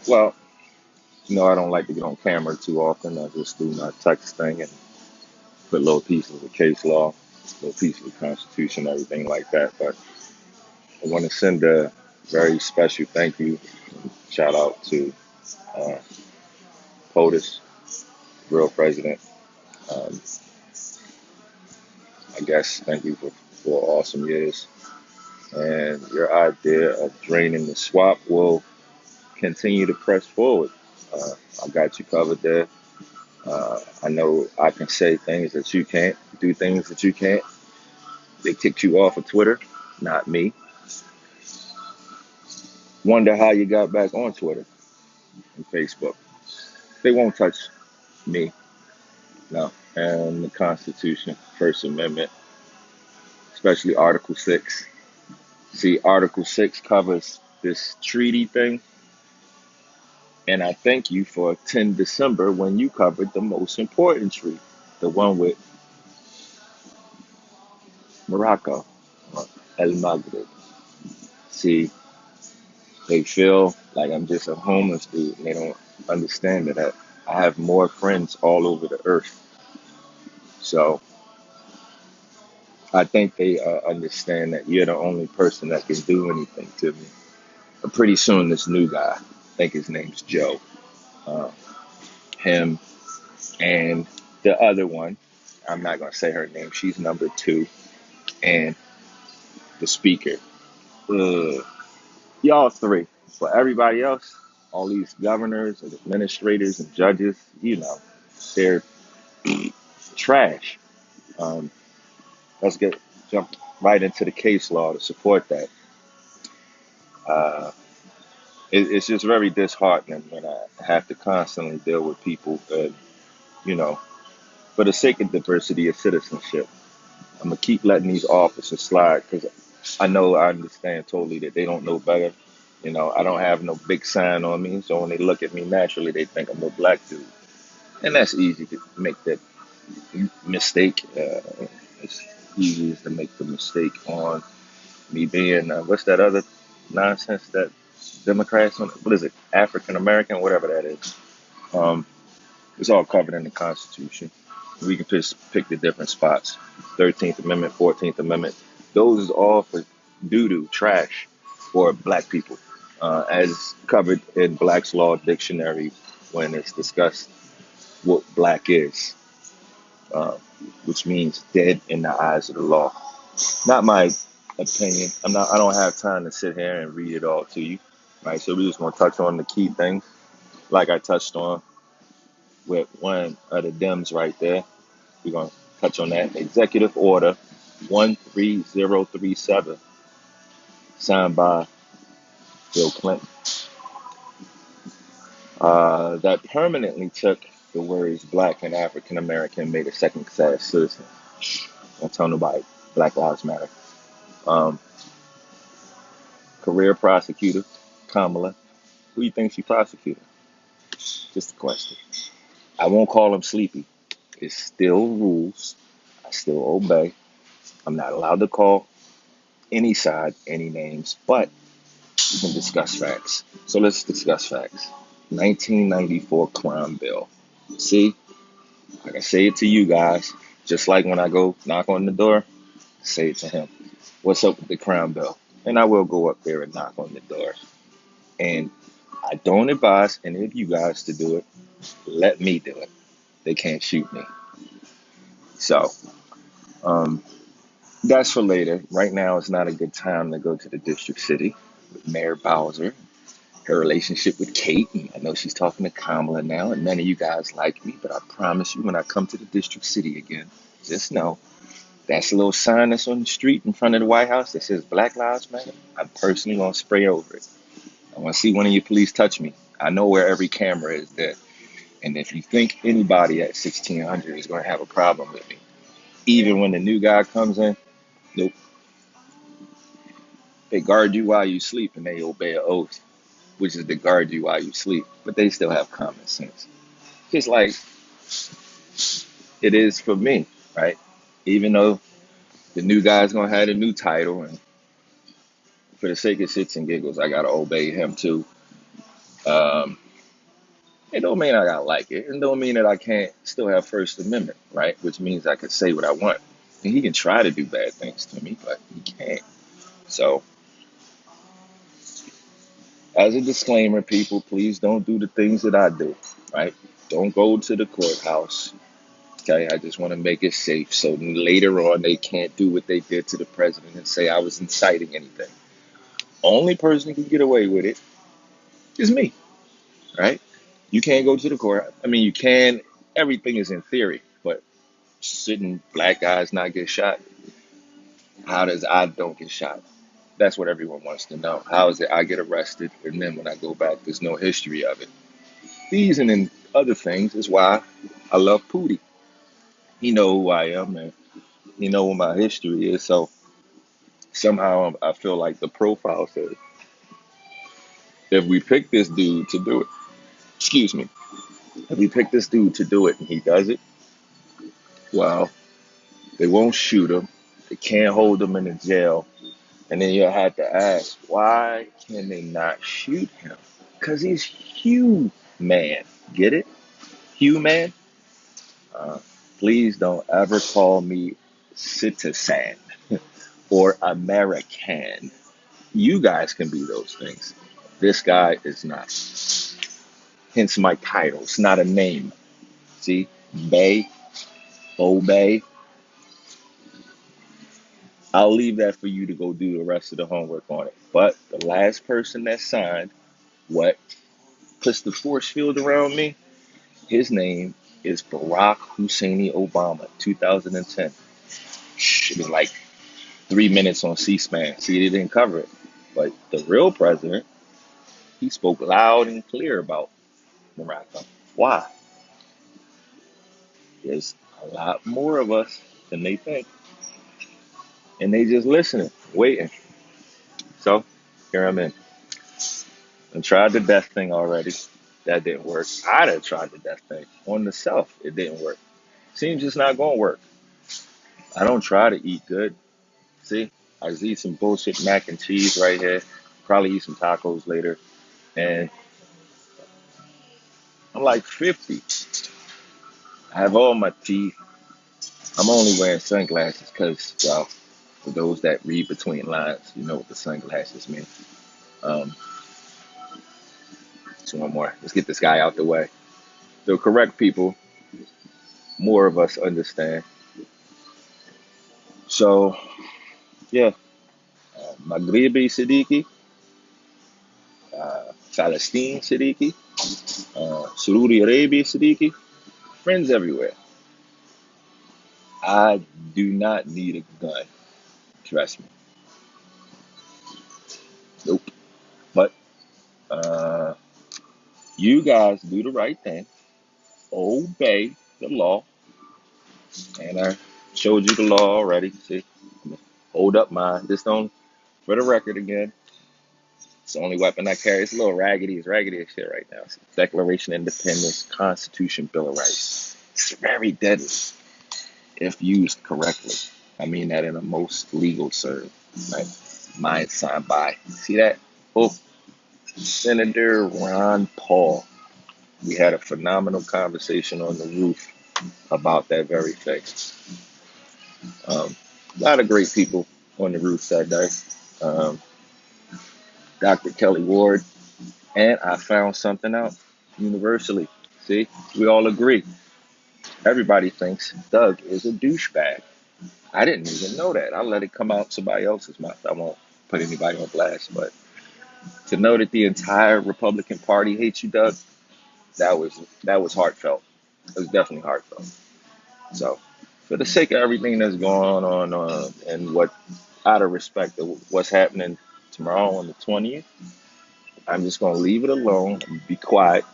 Well, I don't like to get on camera too often. I just do my text thing and put little pieces of case law, little pieces of Constitution, everything like that. But I want to send a very special thank you, shout out to uh, POTUS, real president. Um, I guess thank you for 4 awesome years. And your idea of draining the swamp will continue to press forward. Uh, I got you covered there. I know I can say things that you can't, do things that you can't. They kicked you off of Twitter, not me. Wonder how you got back on Twitter and Facebook. They won't touch me, no. And the Constitution, First Amendment, especially Article 6. See, Article 6 covers this treaty thing, and I thank you for 10 December when you covered the most important treaty, the one with Morocco, El Maghreb. See, they feel like I'm just a homeless dude, and they don't understand that I have more friends all over the earth. So I think they understand that you're the only person that can do anything to me. But pretty soon, this new guy, I think his name's Joe, uh, him and the other one, I'm not going to say her name, she's number 2, and the speaker. Uh, y'all 3. For everybody else, all these governors and administrators and judges, they're trash. Um, let's jump right into the case law to support that. Uh, it's just very disheartening when I have to constantly deal with people that, you know, for the sake of diversity of citizenship, I'm gonna keep letting these officers slide because I understand totally that they don't know better. I don't have no big sign on me, so when they look at me naturally, they think I'm a black dude, and that's easy to make that mistake. It's easy to make the mistake on me being what's that other nonsense that Democrats, what is it, African American, whatever that is. Um, it's all covered in the Constitution. We can just pick the different spots. 13th Amendment, 14th Amendment. Those is all for doo doo, trash for black people, as covered in Black's Law Dictionary when it's discussed what black is, uh, which means dead in the eyes of the law. Not my opinion. I don't have time to sit here and read it all to you. Right. So we just want to touch on the key things, like I touched on with one of the Dems right there. We're gonna touch on that. Executive Order 13037, signed by Bill Clinton, that permanently took the words Black and African American and made a second class citizen. Don't tell nobody. Black Lives Matter. Um, Career prosecutor Kamala. Who do you think she prosecuted? Just a question. I won't call him sleepy. It's still rules. I still obey. I'm not allowed to call any side any names, but we can discuss facts. So let's discuss facts. 1994 crime bill. See, I can say it to you guys, just like when I go knock on the door, say it to him. What's up with the crime bill? And I will go up there and knock on the door. And I don't advise any of you guys to do it. Let me do it. They can't shoot me. So, um, that's for later. Right now is not a good time to go to the district city with Mayor Bowser, her relationship with Kate. And I know she's talking to Kamala now, and none of you guys like me, but I promise you when I come to the district city again, just know that's a little sign that's on the street in front of the White House that says Black Lives Matter. I'm personally going to spray over it. I want to see one of you police touch me. I know where every camera is there. And if you think anybody at 1600 is going to have a problem with me, even when the new guy comes in, nope. They guard you while you sleep and they obey an oath, which is to guard you while you sleep. But they still have common sense. Just like it is for me, right? Even though the new guy's going to have a new title, and for the sake of shits and giggles, I got to obey him too. Um, it don't mean I gotta like it. It don't mean that I can't still have First Amendment, right? Which means I can say what I want. And he can try to do bad things to me, but he can't. So, as a disclaimer, people, please don't do the things that I do, right? Don't go to the courthouse. Okay, I just want to make it safe so later on they can't do what they did to the president and say I was inciting anything. Only person who can get away with it is me, right? You can't go to the court. I mean, you can. Everything is in theory, but shouldn't black guys not get shot? How does I don't get shot? That's what everyone wants to know. How is it I get arrested and then when I go back, there's no history of it? These and then other things is why I love Pootie. He know who I am and he know what my history is. So somehow I feel like the profile says if we pick this dude to do it, excuse me, if we pick this dude to do it and he does it, well, they won't shoot him. They can't hold him in the jail. And then you'll have to ask, why can they not shoot him? Because he's human. Get it? Human? Uh, please don't ever call me citizen or American. You guys can be those things. This guy is not. Hence my title. It's not a name. See? Bey, O Bey. I'll leave that for you to go do the rest of the homework on it. But the last person that signed what puts the force field around me, his name is Barack Husseini Obama, 2010. It was like 3 minutes on C-SPAN. See, they didn't cover it. But the real president, he spoke loud and clear about Morocco. Why? There's a lot more of us than they think. And they just listening, waiting. So here I'm in. I tried the death thing already. That didn't work. I'd have tried the death thing on the self. It didn't work. Seems just not going to work. I don't try to eat good. See, I just eat some bullshit mac and cheese right here. Probably eat some tacos later. And I'm like 50. I have all my teeth. I'm only wearing sunglasses because, well, for those that read between lines, you know what the sunglasses mean. Um, so one more. Let's get this guy out the way. The correct people, more of us understand. So, yeah, Maghribi Siddiqui, Palestine Siddiqui, Saudi Arabia Siddiqui, friends everywhere. I do not need a gun. Trust me. Nope. But uh, you guys do the right thing. Obey the law. And I showed you the law already. See, hold up mine. This don't, for the record again, it's the only weapon I carry. It's a little raggedy. It's raggedy as shit right now. It's Declaration of Independence, Constitution, Bill of Rights. It's very deadly if used correctly. I mean that in a most legal term. Right? Mine signed by. See that? Oh, Senator Ron Paul. We had a phenomenal conversation on the roof about that very thing. A lot of great people on the roof that day. Um, Dr. Kelly Ward, and I found something out universally. See, we all agree. Everybody thinks Doug is a douchebag. I didn't even know that. I let it come out somebody else's mouth. I won't put anybody on blast, but to know that the entire Republican Party hates you, Doug, that was heartfelt. It was definitely heartfelt. So, for the sake of everything that's going on and what, out of respect of what's happening tomorrow on the 20th, I'm just gonna leave it alone, be quiet,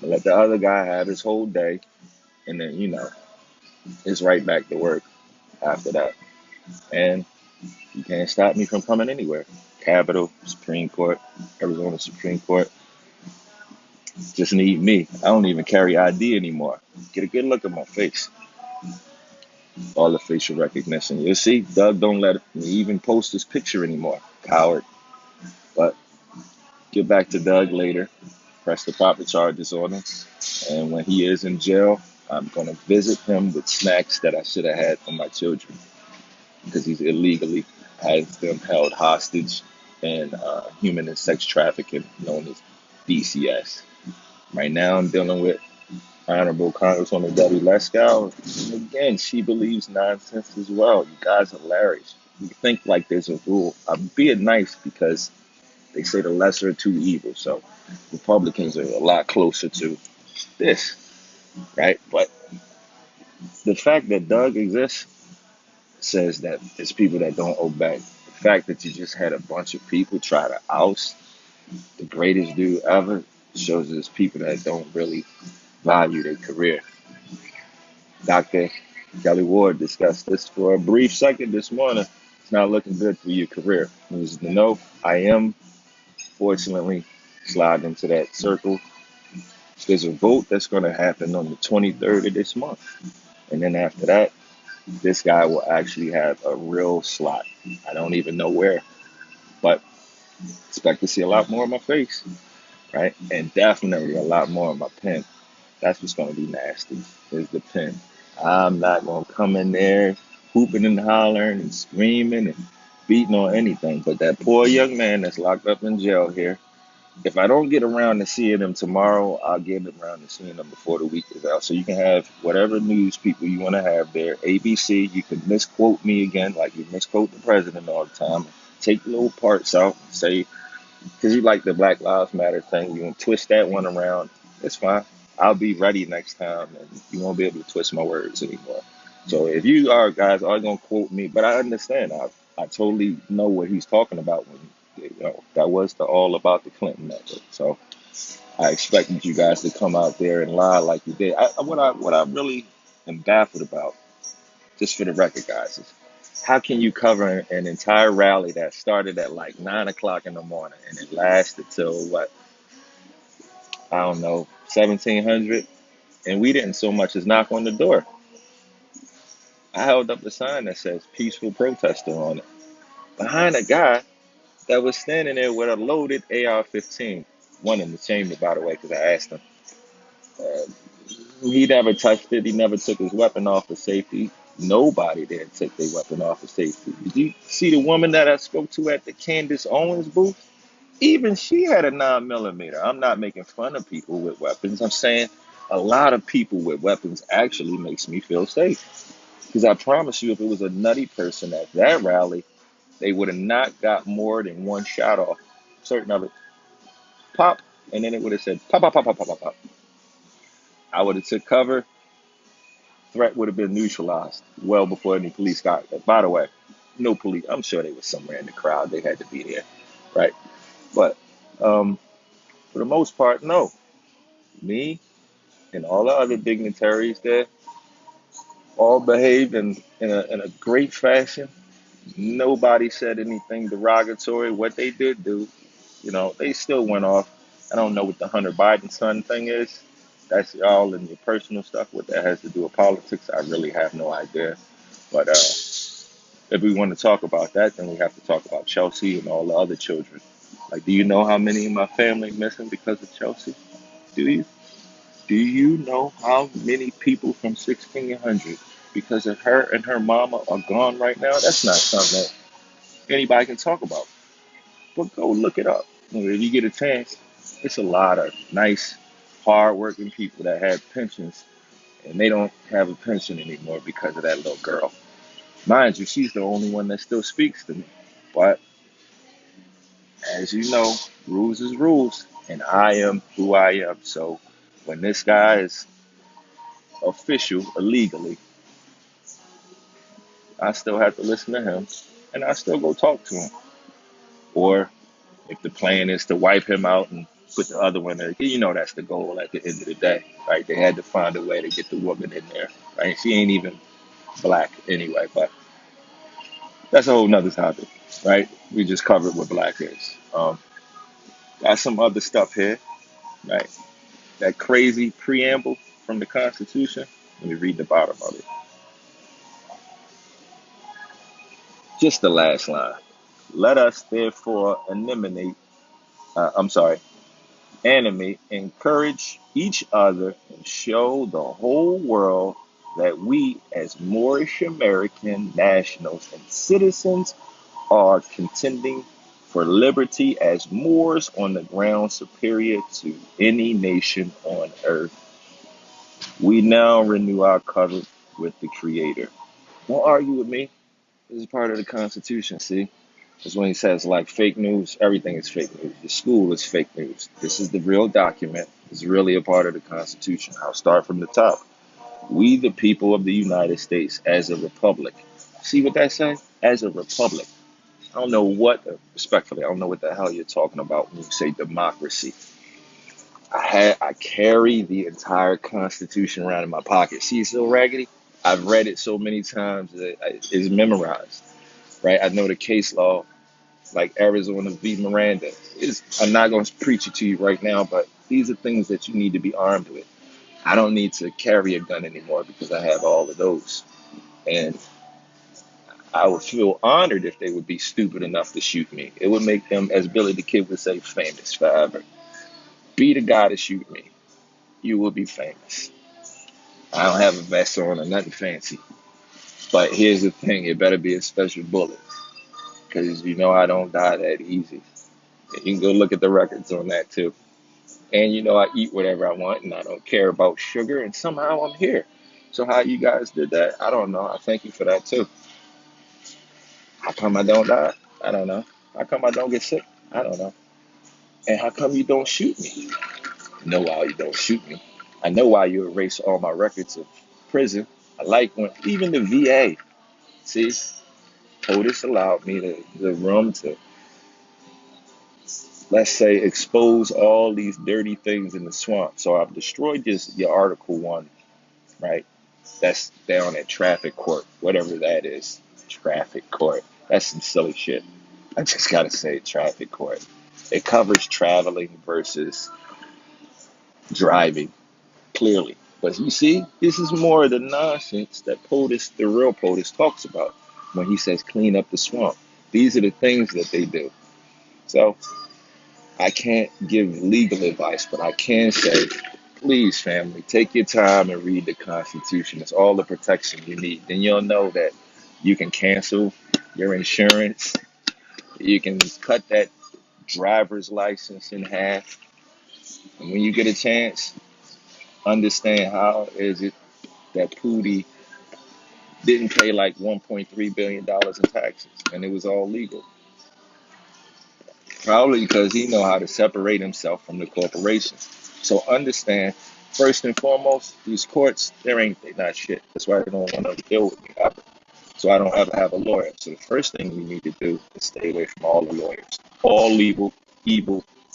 and let the other guy have his whole day, and then it's right back to work after that. And you can't stop me from coming anywhere. Capitol, Supreme Court, Arizona Supreme Court. Just need me. I don't even carry ID anymore. Get a good look at my face. All the facial recognition. You see, Doug don't let me even post his picture anymore. Coward. But get back to Doug later. press the proper charges on him. And when he is in jail, I'm going to visit him with snacks that I should have had for my children because he's illegally has them held hostage and human and sex trafficking, known as DCS. Right now, I'm dealing with Honorable Congresswoman Debbie Leskow. And again, she believes nonsense as well. You guys are hilarious. You think like there's a rule. I'm being nice because they say the lesser of two evils. So Republicans are a lot closer to this, right? But the fact that Doug exists says that it's people that don't obey. The fact that you just had a bunch of people try to oust the greatest dude ever shows us people that don't really value their career. Dr. Kelly Ward discussed this for a brief second this morning. It's not looking good for your career. News to know, I am fortunately sliding into that circle. There's a vote that's going to happen on the 23rd of this month. And then after that, this guy will actually have a real slot. I don't even know where, but expect to see a lot more of my face, right? And definitely a lot more of my pen. That's what's going to be nasty, is the pen. I'm not going to come in there hooping and hollering and screaming and beating on anything. But that poor young man that's locked up in jail here, if I don't get around to seeing him tomorrow, I'll get around to seeing him before the week is out. So you can have whatever news people you want to have there. ABC, you can misquote me again, like you misquote the president all the time. Take little parts out, say, because you like the Black Lives Matter thing, you can twist that one around. It's fine. I'll be ready next time, and you won't be able to twist my words anymore. So if you are guys are going to quote me, but I understand. I totally know what he's talking about when that was the all about the Clinton network. So I expected you guys to come out there and lie like you did. What I really am baffled about, just for the record, guys, is how can you cover an entire rally that started at like 9 o'clock in the morning and it lasted till what, I don't know, 1700, and we didn't so much as knock on the door. I held up a sign that says peaceful protester on it behind a guy that was standing there with a loaded AR-15, one in the chamber, by the way, because I asked him. Uh, he never touched it. He never took his weapon off for safety. Nobody there took their weapon off for safety. Did you see the woman that I spoke to at the Candace Owens booth? Even she had a 9 millimeter. I'm not making fun of people with weapons. I'm saying a lot of people with weapons actually makes me feel safe. Because I promise you, if it was a nutty person at that rally, they would have not got more than one shot off. Certain of it, pop, and then it would have said pop, pop, pop, pop, pop, pop, pop. I would have took cover. Threat would have been neutralized well before any police got there. By the way, no police. I'm sure they were somewhere in the crowd. They had to be there, right? But for the most part, no. Me and all the other dignitaries there all behaved in a great fashion. Nobody said anything derogatory. What they did do, they still went off. I don't know what the Hunter Biden son thing is. That's all in your personal stuff. What that has to do with politics, I really have no idea. But if we want to talk about that, then we have to talk about Chelsea and all the other children. Like, do you know how many in my family missing because of Chelsea? Do you? Do you know how many people from 1600 because of her and her mama are gone right now? That's not something that anybody can talk about. But go look it up. If you get a chance, it's a lot of nice, hard-working people that had pensions, and they don't have a pension anymore because of that little girl. Mind you, she's the only one that still speaks to me. But as you know, rules is rules, and I am who I am. So when this guy is official illegally, I still have to listen to him, and I still go talk to him. Or if the plan is to wipe him out and put the other one there, that's the goal at the end of the day, right? They had to find a way to get the woman in there, right? She ain't even black anyway, but that's a whole nother topic, right? We just covered what black is. Got some other stuff here, right? That crazy preamble from the Constitution. Let me read the bottom of it. Just the last line. Let us therefore eliminate, I'm sorry, Animate, encourage each other, and show the whole world that we, as Moorish American nationals and citizens, are contending for liberty as Moors on the ground superior to any nation on earth. We now renew our covenant with the Creator. Don't argue with me. This is part of the Constitution, see? That's when he says, like, fake news, everything is fake news. The school is fake news. This is the real document. It's really a part of the Constitution. I'll start from the top. We, the people of the United States, as a republic. See what that says? As a republic. I don't know what, respectfully, I don't know what the hell you're talking about when you say democracy. I carry the entire Constitution around in my pocket. See, it's so raggedy. I've read it so many times that it's memorized, right? I know the case law, like Arizona v. Miranda. I'm not going to preach it to you right now, but these are things that you need to be armed with. I don't need to carry a gun anymore because I have all of those. And I would feel honored if they would be stupid enough to shoot me. It would make them, as Billy the Kid would say, famous forever. Be the guy to shoot me. You will be famous. I don't have a vest on or nothing fancy. But here's the thing, it better be a special bullet. Because you know I don't die that easy. You can go look at the records on that too. And you know I eat whatever I want and I don't care about sugar and somehow I'm here. So how you guys did that, I don't know. I thank you for that too. How come I don't die? I don't know. How come I don't get sick? I don't know. And how come you don't shoot me? I know why you don't shoot me. I know why you erase all my records of prison. I like when even the VA, see, POTUS allowed me the room to, let's say, expose all these dirty things in the swamp. So I've destroyed your Article 1, right? That's down at traffic court, whatever that is. Traffic court. That's some silly shit. I just gotta say traffic court. It covers traveling versus driving, clearly. But you see, this is more of the nonsense that POTUS, the real POTUS, talks about when he says clean up the swamp. These are the things that they do. So I can't give legal advice, but I can say, please, family, take your time and read the Constitution. It's all the protection you need. Then you'll know that you can cancel your insurance. You can cut that driver's license in half. And when you get a chance, understand how is it that Pootie didn't pay like $1.3 billion in taxes and it was all legal. Probably because he know how to separate himself from the corporation. So understand, first and foremost, these courts, they not shit. That's why they don't want to deal with me ever. So I don't ever have a lawyer. So the first thing we need to do is stay away from all the lawyers. All evil,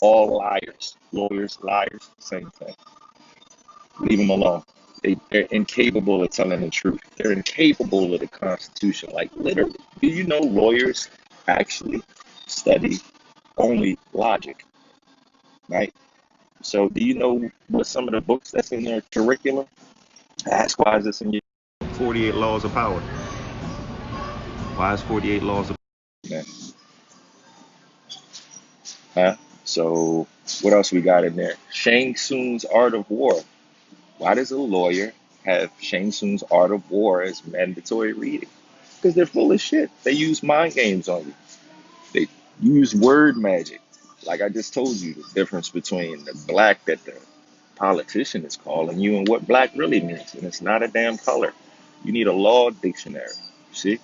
all liars. Lawyers, liars, same thing. Leave them alone. They're incapable of telling the truth. They're incapable of the Constitution. Like literally, do you know lawyers actually study only logic, right? So do you know what some of the books that's in their curriculum? Ask why is this in your 48 laws of power? Why is 48 laws of power? Huh? So what else we got in there? Shang Tsung's Art of War. Why does a lawyer have Shang Tsung's Art of War as mandatory reading? Because they're full of shit. They use mind games on you. They use word magic. Like I just told you, the difference between the black that the politician is calling you and what black really means. And it's not a damn color. You need a law dictionary. See?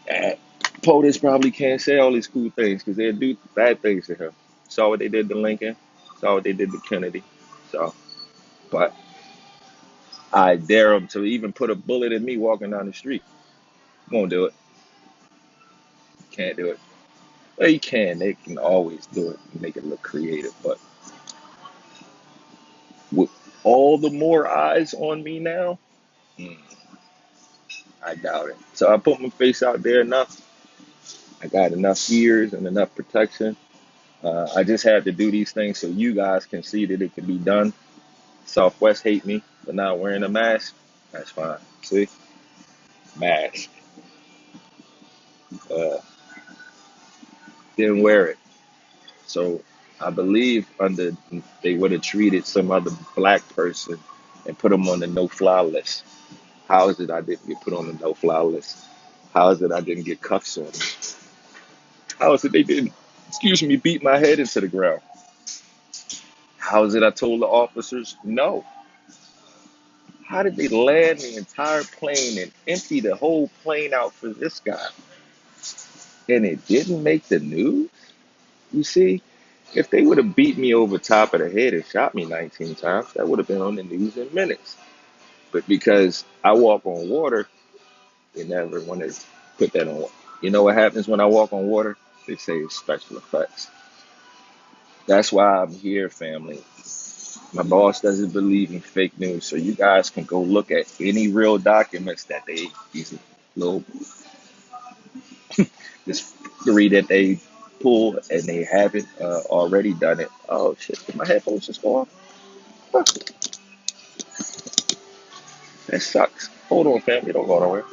And POTUS probably can't say all these cool things because they'll do bad things to him. Saw what they did to Lincoln. Saw what they did to Kennedy. So, but I dare them to even put a bullet in me walking down the street. Won't do it. Can't do it. Well, you can. They can always do it and make it look creative. But with all the more eyes on me now, mm, I doubt it. So I put my face out there enough. I got enough ears and enough protection. I just had to do these things so you guys can see that it can be done. Southwest hate me for not wearing a mask. That's fine. See? Mask. Uh, didn't wear it. So I believe under they would have treated some other black person and put them on the no-fly list. How is it I didn't get put on the no-fly list? How is it I didn't get cuffs on me? How is it they didn't, excuse me, beat my head into the ground? How is it I told the officers no? How did they land the entire plane and empty the whole plane out for this guy? And it didn't make the news? You see, if they would have beat me over top of the head and shot me 19 times, that would have been on the news in minutes. But because I walk on water, they never want to put that on. You know what happens when I walk on water? They say it's special effects. That's why I'm here, family. My boss doesn't believe in fake news, so you guys can go look at any real documents that these little, this three that they pull, and they haven't already done it. Oh shit, did my headphones just go off? Huh, that sucks. Hold on, family, don't go nowhere.